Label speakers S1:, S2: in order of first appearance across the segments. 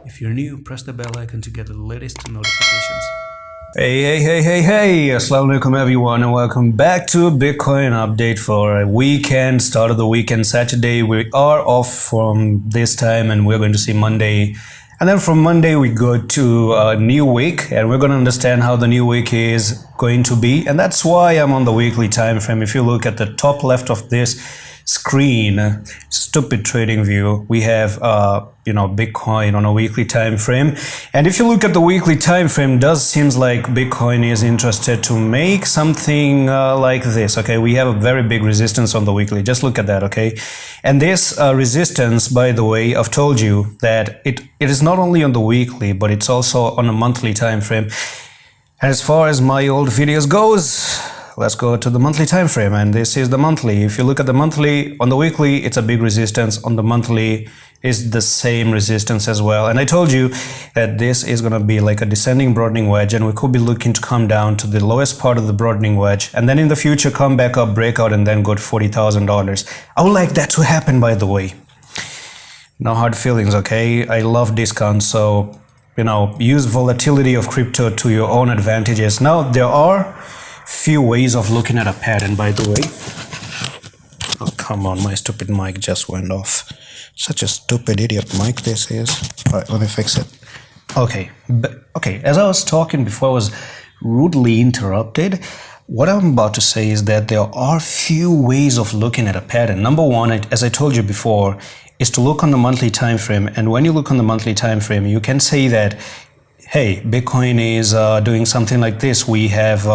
S1: If you're new, press the bell icon to get the latest notifications.
S2: Hey, Assalamu alaikum everyone, and welcome back to a Bitcoin update for a weekend, start of the weekend, Saturday. We are off from this time and we're going to see Monday. And then from Monday we go to a new week and we're going to understand how the new week is going to be. And that's why I'm on the weekly time frame. If you look at the top left of this screen, stupid trading view, we have Bitcoin on a weekly time frame. And if you look at the weekly time frame, does seems like Bitcoin is interested to make something like this. Okay, we have a very big resistance on the weekly. Just look at that. Okay, and this resistance, by the way, I've told you that it is not only on the weekly, but it's also on a monthly time frame. As far as my old videos goes, let's go to the monthly time frame, and this is the monthly. If you look at the monthly, on the weekly it's a big resistance, on the monthly is the same resistance as well. And I told you that this is going to be like a descending broadening wedge, and we could be looking to come down to the lowest part of the broadening wedge and then in the future come back up, break out, and then go to $40,000. I would like that to happen, by the way. No hard feelings, okay? I love discounts, so use volatility of crypto to your own advantages. Now there are few ways of looking at a pattern, by the way. Oh, come on, my stupid mic just went off. Such a stupid idiot mic this is. All right, let me fix it. Okay, as I was talking before I was rudely interrupted, what I'm about to say is that there are few ways of looking at a pattern. Number one, as I told you before, is to look on the monthly time frame. And when you look on the monthly time frame, you can say that, hey, Bitcoin is doing something like this. We have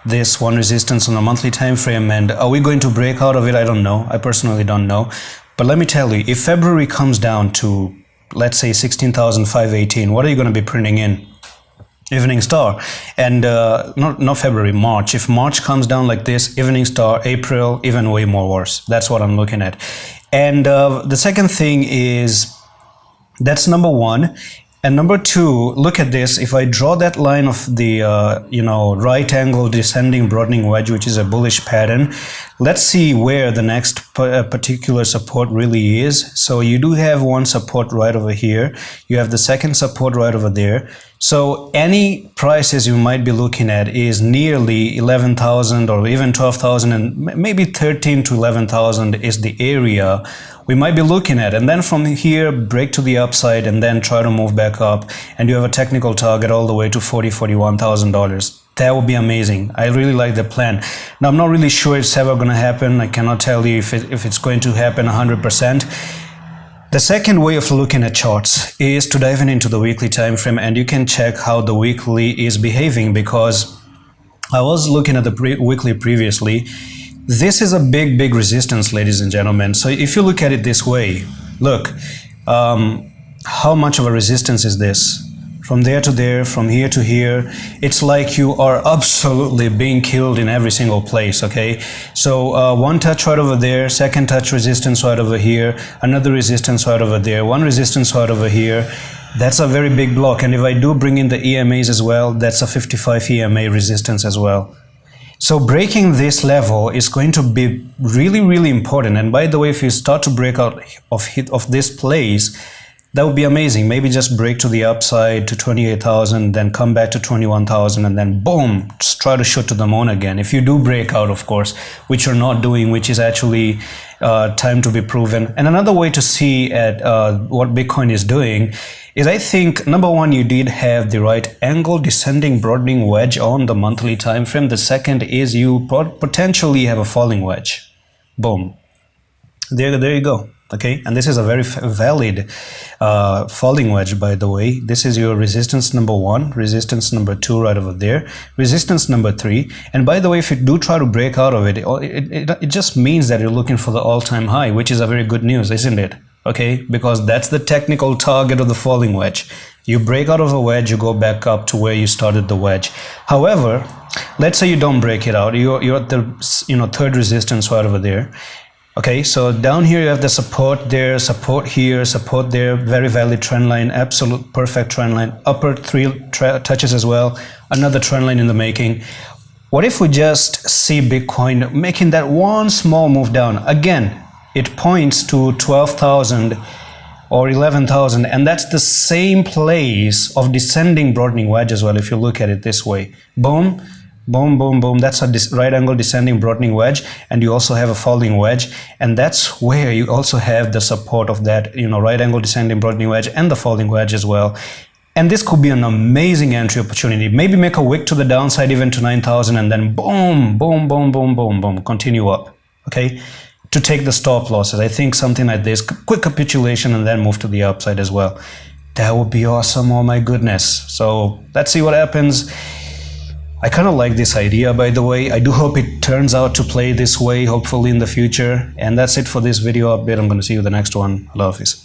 S2: this one resistance on a monthly time frame, and are we going to break out of it? I don't know. I personally don't know. But let me tell you, if February comes down to, let's say, 16,518, what are you going to be printing in? Evening star. And not February, March. If March comes down like this, evening star. April, even way more worse. That's what I'm looking at. And the second thing is, that's number one. And number two, look at this. If I draw that line of the right angle descending broadening wedge, which is a bullish pattern, let's see where the next particular support really is. So you do have one support right over here. You have the second support right over there. So any prices you might be looking at is nearly 11,000 or even 12,000, and maybe 13 to 11,000 is the area we might be looking at. And then from here, break to the upside and then try to move back up, and you have a technical target all the way to $41,000. That would be amazing. I really like the plan. Now, I'm not really sure it's ever going to happen. I cannot tell you if it's going to happen 100%. The second way of looking at charts is to dive into the weekly time frame, and you can check how the weekly is behaving, because I was looking at the weekly previously. This is a big resistance, ladies and gentlemen. So if you look at it this way, look, how much of a resistance is this? From there to there, from here to here, it's like you are absolutely being killed in every single place, okay? So one touch right over there, second touch resistance right over here, another resistance right over there, one resistance right over here. That's a very big block. And if I do bring in the EMAs as well, that's a 55 EMA resistance as well. So breaking this level is going to be really important. And by the way, if you start to break out of this place, that would be amazing. Maybe just break to the upside to 28,000, then come back to 21,000, and then boom, just try to shoot to the moon again. If you do break out, of course, which you're not doing, which is actually time to be proven. And another way to see at what Bitcoin is doing is, I think, number one, you did have the right angle descending broadening wedge on the monthly time frame. The second is you potentially have a falling wedge. Boom. There you go. Okay, and this is a very valid falling wedge, by the way. This is your resistance number one, resistance number two right over there, resistance number three. And by the way, if you do try to break out of it, it just means that you're looking for the all-time high, which is a very good news, isn't it? Okay, because that's the technical target of the falling wedge. You break out of a wedge, you go back up to where you started the wedge. However, let's say you don't break it out. You're at the third resistance right over there. Okay, so down here you have the support there, support here, support there, very valid trend line, absolute perfect trend line, upper three touches as well, another trend line in the making. What if we just see Bitcoin making that one small move down? Again, it points to 12,000 or 11,000, and that's the same place of descending broadening wedge as well. If you look at it this way, boom, boom, boom, boom, that's a right angle descending broadening wedge, and you also have a falling wedge, and that's where you also have the support of that, you know, right angle descending broadening wedge and the falling wedge as well. And this could be an amazing entry opportunity. Maybe make a wick to the downside, even to 9,000, and then boom, boom, boom, boom, boom, boom, continue up, okay? To take the stop losses. I think something like this, quick capitulation, and then move to the upside as well. That would be awesome, oh my goodness. So let's see what happens. I kind of like this idea, by the way. I do hope it turns out to play this way, hopefully in the future. And that's it for this video update. I'm going to see you in the next one. Allah Hafiz.